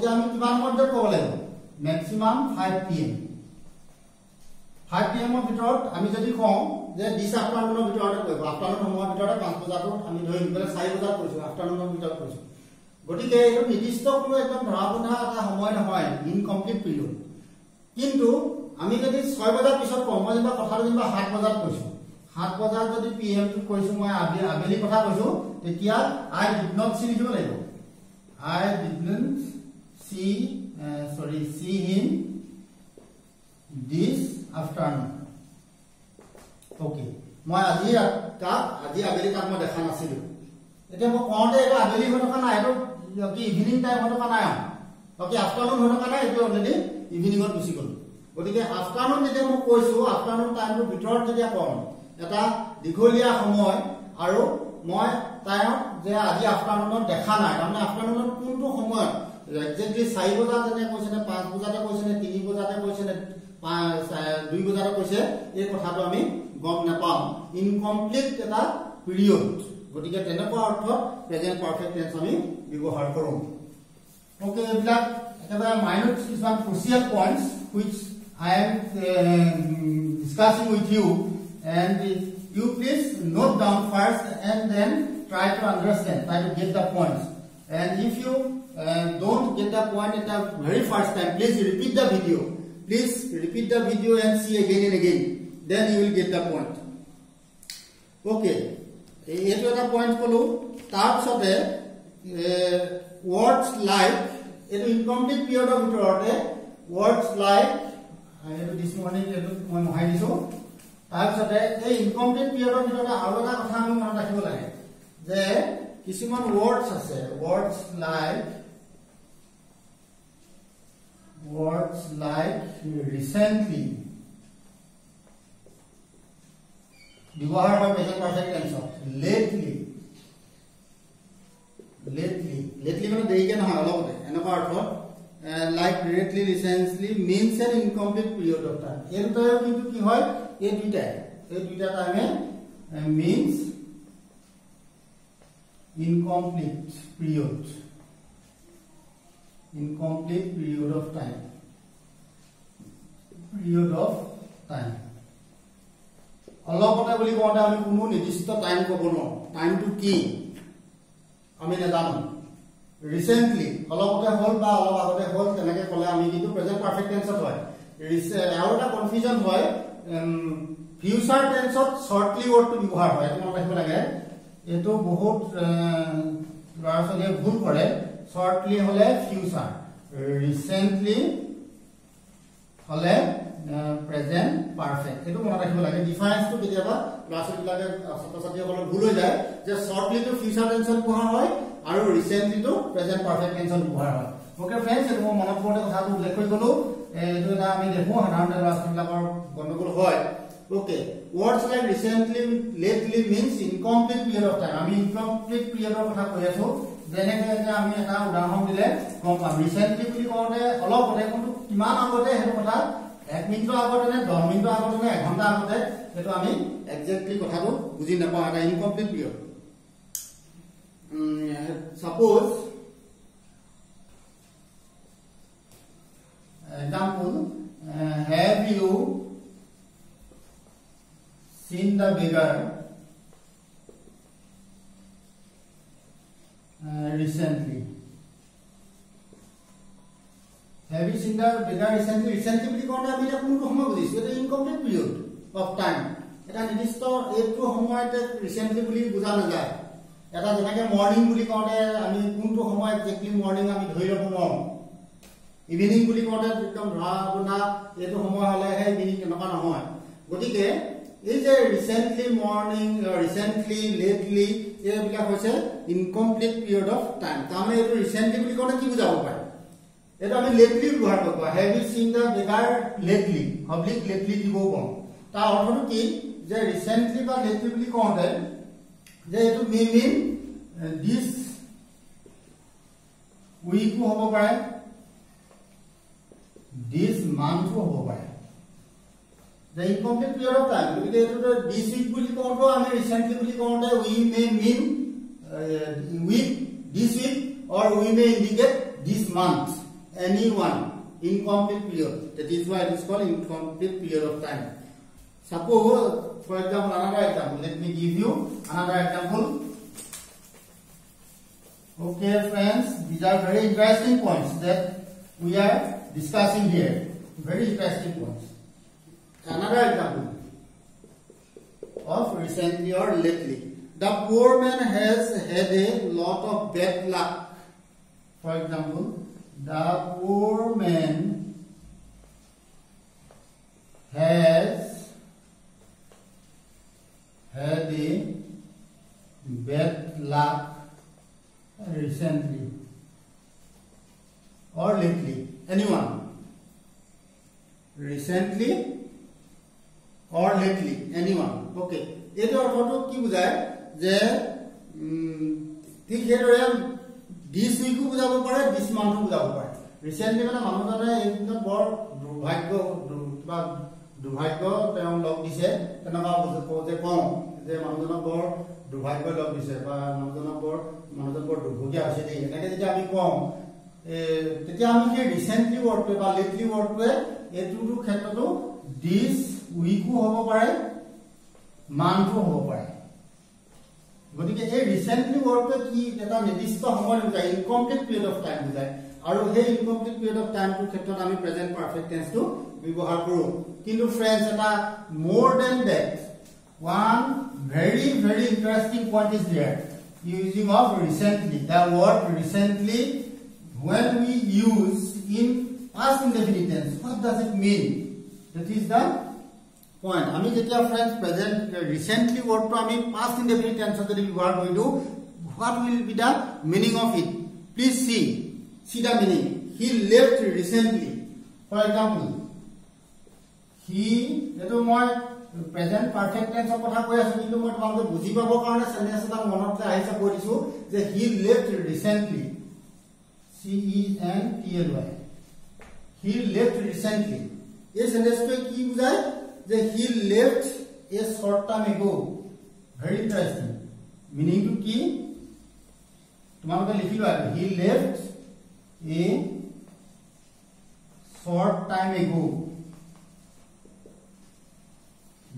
তেতিয়া আমি কিমান সময়ত ক'ব লাগিব ম্যাক্সিমাম 5 pm 5 pm ৰ ভিতৰত আমি যদি কওঁ যে দিছ আফটাৰনুনৰ ভিতৰতে কৰিব আফটাৰনুন সময়ৰ ভিতৰতে 5 বজাত আমি ধৰি গলে 4 বজাত কৈছো আফটাৰনুনৰ ভিতৰত কৈছো গতিকে এইটো নিৰ্দিষ্ট কোনো একদম ধৰা বন্ধা এটা সময় নহয় ইনকমপ্লিট পিৰিয়ড কিন্তু আমি যদি 6 বজাৰ পিছত কওঁ মই যেনিবা কথাটো যেনিবা 7 বজাত কৈছো 7 বজাত যদি pm টো কৈছো মই আবেলি কথা কৈছো তেতিয়া I did not see লিখিব লাগিব I didn't see him this afternoon okay মই আজি আবেলি তাক মই দেখা নাছিলো এতিয়া মই কওঁতে এটা আবেলি হৈ থকা নাই এটো কি ইভিনিং টাইম হৈ থকা নাই okay আফটাৰনুন হৈ থকা নাই এটো অলৰেডি ইভিনিংত গুচি গ'ল গতিকে আফটাৰনুন যেতিয়া মই কৈছো আফটাৰনুন টাইমটো ভিতৰত যেতিয়া কম এটা দীঘলীয়া সময় আৰু মই টাইমত যে আজি আফটাৰনুনত দেখা নাই মানে আফটাৰনুনত কোনটো সময় এক্স্যাক্টলি 4 বজাত যেনে কৈছে নে 5 বজাতে কৈছে নে 3 বজাতে কৈছে নে 2 বজাতে কৈছে এই কথাটো আমি গম নাপাম ইনকমপ্লিট এটা পিৰিয়ড গতিকে তেনেকুৱা অৰ্থত প্ৰেজেন্ট পাৰফেক্ট টেন্স আমি ব্যৱহাৰ কৰোঁ ওকে এইবিলাক একেবাৰে মাইনৰ কিছুমান crucial points which I am discussing with you and you please note down first and then try to understand try to get the points and if you don't get the point at the very first time please repeat the video and see again and again then you will get the point okay eto eta point kolu tar pisote words like eto incomplete period of vitorote words like this morning eto moi mohai diso tar pisote ei incomplete period of vitorote aru eta kotha ami mona rakhibo lage je kisuman words ase words like recently ব্যৱহাৰ হয় present perfect টেন্সত lately মানে দেৰিকে নহয় অলপতে এনেকুৱা অৰ্থত like directly recently means an incomplete period of time এই দুটাও কিন্তু কি হয় এই দুইটা টাইমে means incomplete period of time অলপতে বুলি কোৱাটা আমি কোনো নিৰ্দিষ্ট টাইম ক'ব নোৱাৰো টাইমটো কি আমি নাজানো ৰিসেন্টলি অলপতে হ'ল বা অলপ আগতে হ'ল তেনেকৈ ক'লে আমি কিন্তু প্ৰেজেন্ট পাৰফেক্ট টেন্সত হয় আৰু এটা কনফিউজন হয় ফিউচাৰ টেন্সত শৰ্টলি ৱৰ্ডটো ব্যৱহাৰ হয় এটা মনত ৰাখিব লাগে এটো বহুত ল'ৰা-ছোৱালীয়ে ভুল কৰে শৰ্টলি হলে ফিউচাৰ ৰিসেন্টলি হলে প্ৰেজেন্ট পাৰফেক্ট এটো মনত ৰাখিব লাগে ডিফাৰেন্সটো কেতিয়াবা ক্লাছবিলাকে ছাত্ৰ-ছাত্ৰীসকলৰ ভুল হৈ যায় যে শৰ্টলি টু ফিউচাৰ টেন্সত ব্যৱহাৰ হয় আৰু ৰিসেন্টলি টু প্ৰেজেন্ট পাৰফেক্ট টেন্সত ব্যৱহাৰ হয় ওকে फ्रेंड्स এটো মই মনত পৰে কথাটো উল্লেখ কৰি গলো এটো এটা আমি দেখো সাধাৰণতে ক্লাছবিলাকৰ গণ্ডগোল হয় okay words like recently lately means incomplete period of time আমি incomplete period of কথা কৈ আছো যেনেকৈ যে আমি এটা উদাহৰণ দিলে গম পাম ৰিসেন্টলি বুলি কওঁতে অলপতে কিন্তু কিমান আগতে হেতু কথা 1 মিনিটৰ আগতে নে 10 মিনিটৰ আগতে নে 1 ঘণ্টা আগতে এটো আমি এক্স্যাক্টলি কথাটো বুজি নাপাওঁ এটা incomplete period suppose example have you seen the beggar recently have you seen the beggar recently বুলি কোনটা আমি কোন সময় বুজিছো এটা ইনকমপ্লিট পিৰিয়ড অফ টাইম এটা নিৰ্দিষ্ট এইটো সময়তে ৰিসেন্টলি বুলি বুজা নাযায় এটা যেনেকৈ মৰ্নিং বুলি কোনটা আমি কোনটো সময় এক্স্যাক্টলি মৰ্নিং আমি ধৰি ল'ব নোৱাৰো ইভিনিং বুলি কোনটা একদম ধৰা এইটো সময় হলে হে ইভিনিং এনেকুৱা নহয় গতিকে এই যে ৰিসেন্টলি মৰ্নিং ৰিসেন্টলি লেটলি এইবিলাক হৈছে ইনকমপ্লিট পিৰিয়ড অফ টাইম তাৰমানে এইটো ৰিসেন্টলি বুলি কোনটা কি বুজাব পাৰে এটা আমি লেটলি ব্যৱহাৰ কৰিব have you seen the beggar lately public lately দিব কম তাৰ অৰ্থটো কি যে ৰিসেন্টলি বা লেটলি বুলি কোনটা যে এটো mean this week হ'ব পাৰে this month হ'ব পাৰে the incomplete period of time because eto this week বুলি কোনটো আমি recently বুলি কোনটা we may mean week this week or we may indicate this month anyone, incomplete period. That is why it is called incomplete period of time. Suppose, for example, another example. Let me give you another example. Okay, friends, these are very interesting points that we are discussing here. Very interesting points. Another example of recently or lately. The poor man has had a lot of bad luck. For example, the poor man has had a bad luck recently or lately. Anyone? Recently or lately? Anyone? Okay. This order ki bujhay je thik here this week ko bujhabo pare, this month ko bujhabo pare. Recently mane manujane ekdom bor দুৰ্ভাগ্য তেওঁ লগ দিছে তেনেকুৱা যে কওঁ যে মানুহজনক বৰ দুৰ্ভাগ্য লগ দিছে বা মানুহজন বৰ দুৰ্ভগীয়া হৈছে দেই এনেকৈ যেতিয়া আমি কওঁ তেতিয়া আমি কি ৰিসেন্টলি ৱৰ্ডটো বা লেটলি ৱৰ্ডটোৱে এইটোৰ ক্ষেত্ৰতো দিস উইকো হ'ব পাৰে মান্থো হ'ব পাৰে গতিকে এই ৰিসেন্টলি ৱৰ্ডটো কি এটা নিৰ্দিষ্ট সময় বুজায় ইনকমপ্লিট পিৰিয়ড অফ টাইম বুজায় আৰু সেই ইনকমপ্লিট পিৰিয়ড অফ টাইমটোৰ ক্ষেত্ৰত আমি প্ৰেজেন্ট পাৰফেক্ট টেন্সটো ব্যৱহাৰ কৰো কিন্তু ফ্ৰেন্ডছ এটা more than that one very interesting point is there using of recently. The word recently when we use in past indefinite tense, what does it mean? That is the point. আমি যেতিয়া friends present recently word to আমি past indefinite tense যদি ব্যৱহাৰ কৰিলো what will be the meaning of it? Please see the meaning. He left recently. For example, he eto moi present perfect tense কথা কৈ আছো কিন্তু মই তোমালোকে বুজি পাবৰ কাৰণে সেন্টেন্স এটা মনত আহিছে কৈ দিছো যে he left recently. CENTLY. He left recently. এই সেন্টেন্সটো কি বুজায় যে he left a short time ago. Very interesting. Meaning to কি তোমালোকে লিখি লোৱা he left a short time ago.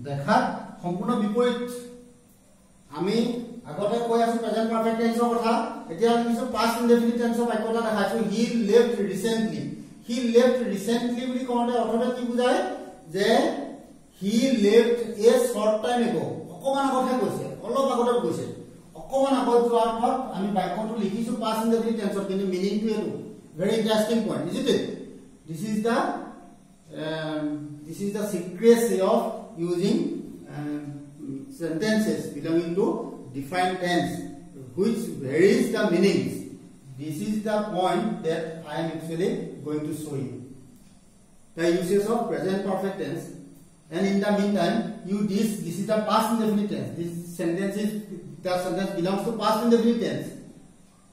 দেখাত সম্পূৰ্ণ বিপৰীত আমি আগতে কৈ আছো প্ৰেজেন্ট পাৰফেক্ট টেন্সৰ কথা এতিয়া আমি কিছু পাষ্ট ইনডেফিনিট টেন্সৰ বাক্যটা দেখাইছো he left recently বুলি কওঁতে অৰ্থটো কি বুজায় যে he left a short time ago অকমান আগতে কৈছে অলপ আগতে কৈছে অকমান আগত যোৱাৰ অৰ্থত আমি বাক্যটো লিখিছো পাষ্ট ইনডেফিনিট টেন্সৰ কিন্তু মিনিংটো এটো very interesting point isn't it this is the secrecy of using sentences belonging to defined tense which varies the meanings. This is the point that I am actually going to show you. The uses of present perfect tense and in the meantime this is the past indefinite tense. The sentence belongs to past indefinite tense.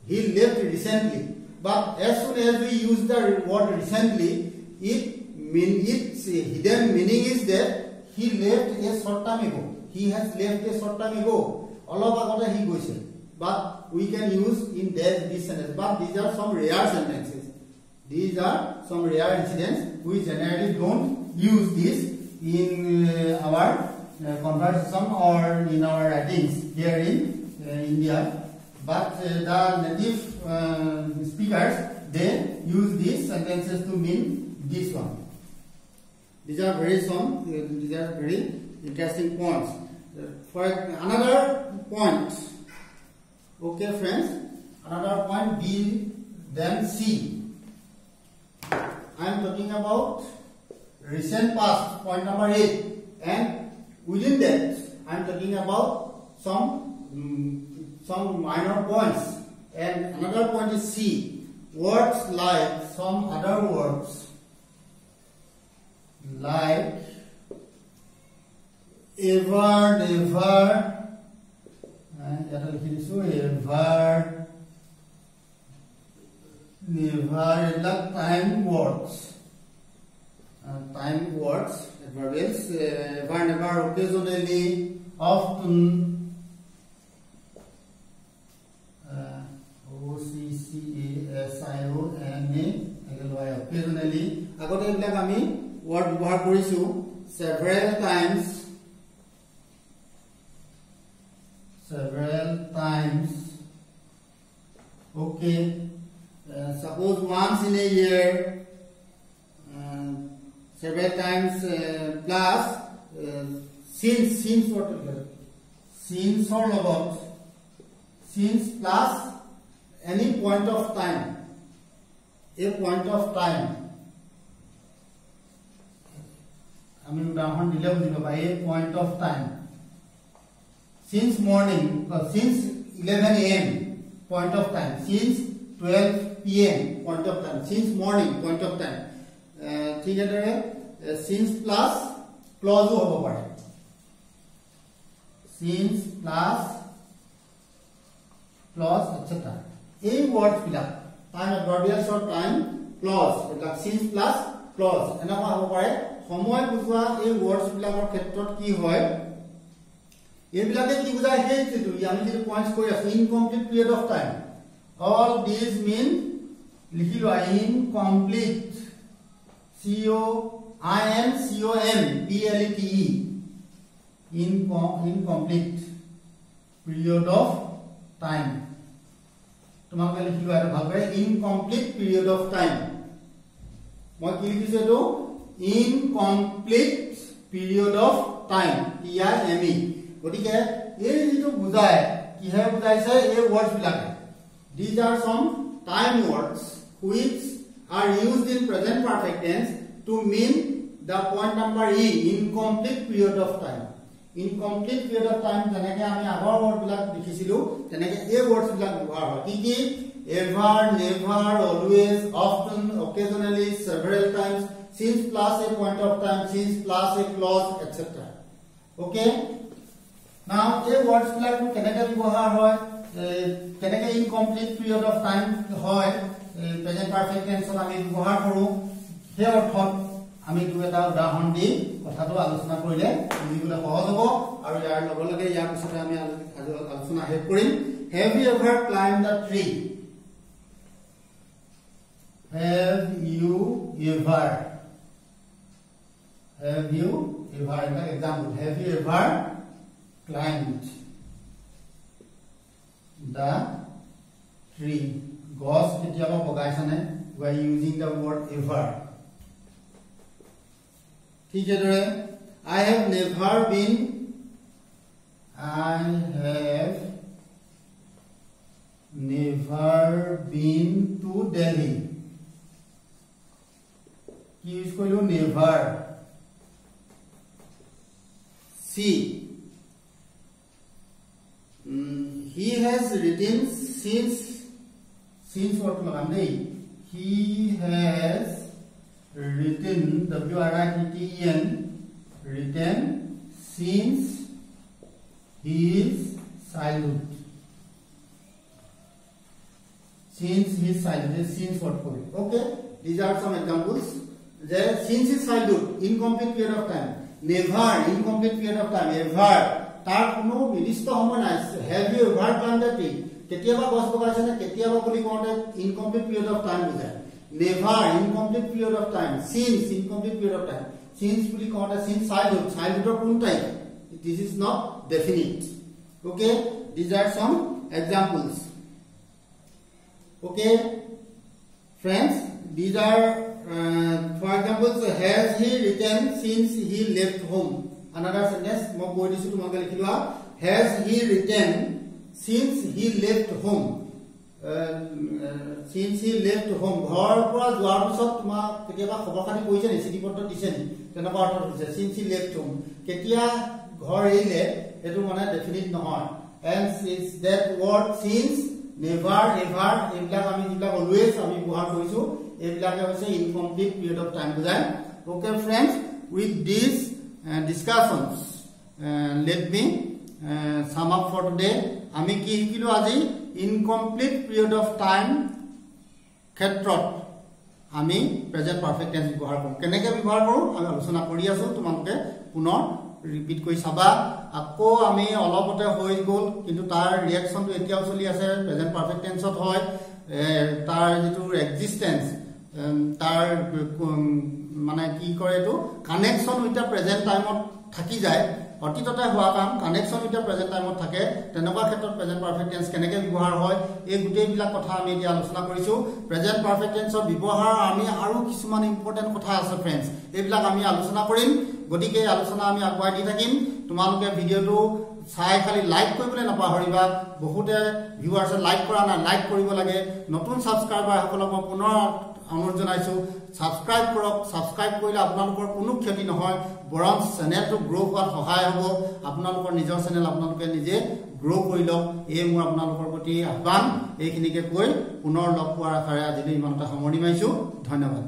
He left recently. But as soon as we use the word recently, its hidden meaning is that he left a short time ago. He has left a short time ago. অলপ আগতে he গৈছে. But we can use in this sentence. But these are some rare sentences. These are some rare incidents. We generally don't use this in our conversation or in our writings here in India. But the native speakers, they use these sentences to mean this one. These are very interesting points. For another point, okay, friends, another point B, then C. I am talking about recent past, point number 8, and within that, I am talking about some minor points, and another point is C. Words like some other words like ever, never, like time words, adverbs, ever, never, occasionally, often, OCCASIONA, occasionally আগতে এইবিলাক আমি word ব্যৱহাৰ কৰিছো several times okay suppose once in a year several times plus since what since or logot since plus any point of time a point of time I mean udahon dile bujilo ba a point of time since morning since 11 am point of time since 12 pm point of time since morning point of time ঠিক আছে since plus clause হ'ব পাৰে since plus clause etc এই words বিলাক time adverbials or time clause এটা since plus clause এনেকুৱা হ'ব পাৰে সময় বুজোৱা এই words বিলাকৰ ক্ষেত্ৰত কি হয় এইবিলাকে কি বুজায় হেইটো আমি যে পয়েন্টস কৰি আছো incomplete period of time all these mean লিখিলো incomplete COMPLETE incomplete period of time তোমাকে লিখিলো আৰু ভালকৈ incomplete period of time মই কি লিখিছো এটো incomplete period of time TIME গটিকে এই যেটো বুজায় কি হে বুজাইছে এই words বিলাকে these are some time words which are used in present perfect tense to mean the point number E incomplete period of time incomplete period of time যেনেকে আমি আগৰ word বিলাক দেখিছিলো তেনেকে এই words বিলাক ব্যৱহাৰ হয় কি কি ever never always often occasionally several times since plus a point of time since plus a clause etc okay now এই words বিলাক কেনেকে ব্যৱহাৰ হয় কেনেকে incomplete period of time হয় present perfect tense আমি ব্যৱহাৰ কৰো সেই অৰ্থত আমি দুটা উদাহৰণ দি কথাটো আলোচনা কৰিলে বুজিবলৈ সহজ হ'ব আৰু ইয়াৰ লগে লগে ইয়াৰ পিছতে আমি আলোচনা শেষ কৰিম have you ever climbed a tree have you ever an example have you ever climbed the tree gos ketiaba bogaisane we are using the word ever ठीक है दरे I have never been to Delhi কি use কৰিলো never see he has written since what लगाम दे he has written written since his childhood since what for okay these are some examples there since his childhood incomplete period of time never incomplete period of time ever তার কোনো নির্দিষ্ট সময় নাই have you ever climbed the tree কেতিয়াবা গছ বগাইছে না কেতিয়াবা বুলি কোনতে incomplete period of time বুজায় never incomplete period of time since incomplete period of time since বুলি কোনতে since childhood কোন time this is not definite okay these are some examples okay friends these are for example has he written since he left home another sentence mo koi disu tumake likhilwa has he written since he left home since he left home ghor pora joar pisot tuma ketiaba khobor khani koise ni city porto dise ni tenaka ortho dise since he left home ketia ghor eile etu mane definite nohoy and since that word since never ever eblak ami eblak always ami bohar koisu eblak hoise incomplete period of time bujay okay friends with this discussions let me sum up for today ami ki hikilo aji incomplete period of time khetrot ami present perfect tense ব্যৱহাৰ কৰো কেনেকে ব্যৱহাৰ কৰো আমি আলোচনা কৰি আছো তোমালোকে পুনৰ ৰিপিট কৰি চাবা আকৌ আমি অলপতে হৈ গল কিন্তু তাৰ ৰিঅ্যাকশনটো এতিয়াও চলি আছে প্ৰেজেন্ট পাৰফেক্ট টেন্সত হয় তাৰ যেটো এক্সিস্টেন্স তাৰ মানে কি কৰে এটো কানেকশন উইথ দা প্ৰেজেন্ট টাইমত থাকি যায় অতীততে হোৱা কাম কানেকশন উইথ দা প্ৰেজেন্ট টাইমত থাকে তেনেকুৱা ক্ষেত্ৰত প্ৰেজেন্ট পাৰফেক্ট টেন্স কেনেকৈ ব্যৱহাৰ হয় এই গুটেইবিলাক কথা আমি এতিয়া আলোচনা কৰিছো প্ৰেজেন্ট পাৰফেক্ট টেন্সৰ ব্যৱহাৰ আমি আৰু কিছুমান ইম্পৰ্টেন্ট কথা আছে फ्रेंड्स এইবিলাক আমি আলোচনা কৰিম গতিকে আলোচনা আমি আগুৱাই দি থাকিম তোমালোকে ভিডিওটো চাই খালি লাইক কৰিবলৈ নাপাহৰিবা বহুতে ভিউয়াৰ্ছে লাইক কৰা না লাইক কৰিব লাগে নতুন সাবস্ক্ৰাইবাৰ সকলক মই পুনৰ অনুৰোধ জনাইছো সাবস্ক্ৰাইব কৰক সাবস্ক্ৰাইব কৰিলে আপোনালোকৰ কোনো ক্ষতি নহয় বৰং চেনেলটো গ্ৰো হোৱাত সহায় হ'ব আপোনালোকৰ নিজৰ চেনেল আপোনালোকে নিজে গ্ৰো কৰি লওক এই মোৰ আপোনালোকৰ প্ৰতি আহ্বান এইখিনিকে কৈ পুনৰ লগ পোৱাৰ আশাৰে আজিলৈ ইমানটা সামৰণি মাৰিছো ধন্যবাদ